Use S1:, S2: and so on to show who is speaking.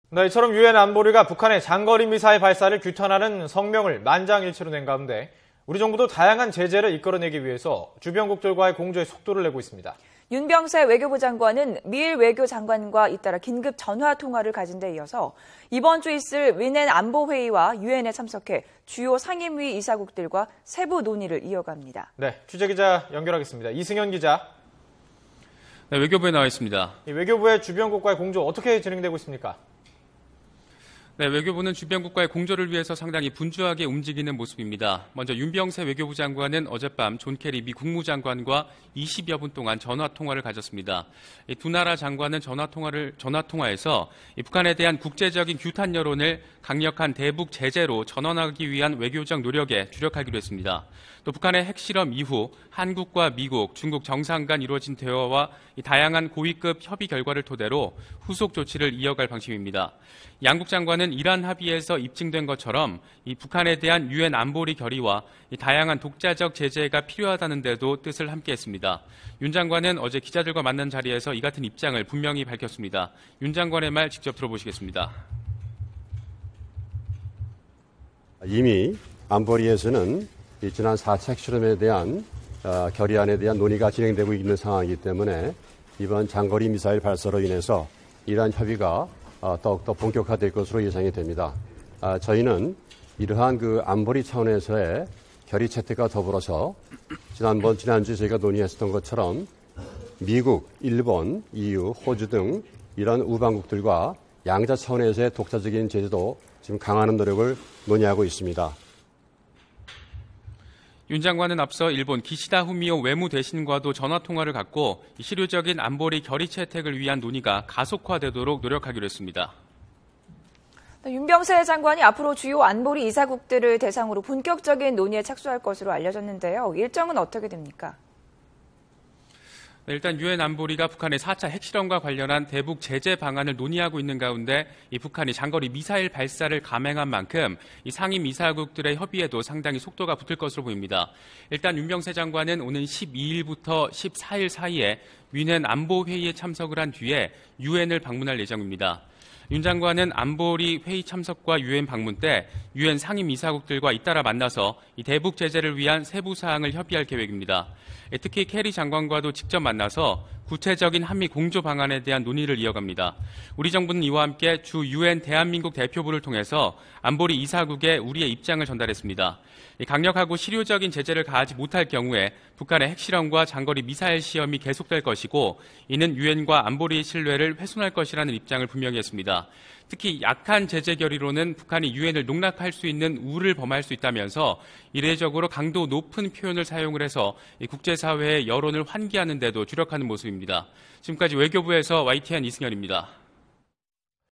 S1: 네, 이처럼 유엔 안보리가 북한의 장거리 미사일 발사를 규탄하는 성명을 만장일치로 낸 가운데 우리 정부도 다양한 제재를 이끌어내기 위해서 주변국들과의 공조에 속도를 내고 있습니다.
S2: 윤병세 외교부 장관은 미일 외교장관과 잇따라 긴급 전화 통화를 가진 데 이어서 이번 주 있을 유엔 안보회의와 유엔에 참석해 주요 상임위 이사국들과 세부 논의를 이어갑니다.
S1: 네, 취재기자 연결하겠습니다. 이승현 기자.
S3: 네, 외교부에 나와 있습니다.
S1: 외교부의 주변국과의 공조 어떻게 진행되고 있습니까?
S3: 네, 외교부는 주변국과의 공조를 위해서 상당히 분주하게 움직이는 모습입니다. 먼저 윤병세 외교부 장관은 어젯밤 존 케리 미 국무장관과 20여 분 동안 전화통화를 가졌습니다. 이 두 나라 장관은 전화통화에서 북한에 대한 국제적인 규탄 여론을 강력한 대북 제재로 전환하기 위한 외교적 노력에 주력하기로 했습니다. 또 북한의 핵실험 이후 한국과 미국, 중국 정상 간 이루어진 대화와 다양한 고위급 협의 결과를 토대로 후속 조치를 이어갈 방침입니다. 양국 장관은 이란 합의에서 입증된 것처럼 이 북한에 대한 유엔 안보리 결의와 다양한 독자적 제재가 필요하다는 데도 뜻을 함께했습니다. 윤 장관은 어제 기자들과 만난 자리에서 이 같은 입장을 분명히 밝혔습니다. 윤 장관의 말 직접 들어보시겠습니다.
S4: 이미 안보리에서는 지난 4차 핵실험에 대한 결의안에 대한 논의가 진행되고 있는 상황이기 때문에 이번 장거리 미사일 발사로 인해서 이러한 협의가 더욱더 본격화될 것으로 예상이 됩니다. 저희는 이러한 안보리 차원에서의 결의 채택과 더불어서 지난주에 저희가 논의했었던 것처럼 미국, 일본, EU, 호주 등 이런 우방국들과 양자 차원에서의 독자적인 제재도 지금 강화하는 노력을 논의하고 있습니다.
S3: 윤 장관은 앞서 일본 기시다 후미오 외무대신과도 전화통화를 갖고 실효적인 안보리 결의 채택을 위한 논의가 가속화되도록 노력하기로 했습니다.
S2: 윤병세 장관이 앞으로 주요 안보리 이사국들을 대상으로 본격적인 논의에 착수할 것으로 알려졌는데요. 일정은 어떻게 됩니까?
S3: 네, 일단 유엔 안보리가 북한의 4차 핵실험과 관련한 대북 제재 방안을 논의하고 있는 가운데 이 북한이 장거리 미사일 발사를 감행한 만큼 이 상임 이사국들의 협의에도 상당히 속도가 붙을 것으로 보입니다. 일단 윤병세 장관은 오는 12일부터 14일 사이에 유엔 안보회의에 참석을 한 뒤에 유엔을 방문할 예정입니다. 윤 장관은 안보리 회의 참석과 유엔 방문 때 유엔 상임 이사국들과 잇따라 만나서 이 대북 제재를 위한 세부 사항을 협의할 계획입니다. 특히 케리 장관과도 직접 만나서 구체적인 한미 공조 방안에 대한 논의를 이어갑니다. 우리 정부는 이와 함께 주 유엔 대한민국 대표부를 통해서 안보리 이사국에 우리의 입장을 전달했습니다. 강력하고 실효적인 제재를 가하지 못할 경우에 북한의 핵실험과 장거리 미사일 시험이 계속될 것이고 이는 유엔과 안보리의 신뢰를 훼손할 것이라는 입장을 분명히 했습니다. 특히 약한 제재 결의로는 북한이 유엔을 농락할 수 있는 우를 범할 수 있다면서 이례적으로 강도 높은 표현을 사용을 해서 국제사회의 여론을 환기하는 데도 주력하는 모습입니다. 지금까지 외교부에서 YTN 이승현입니다.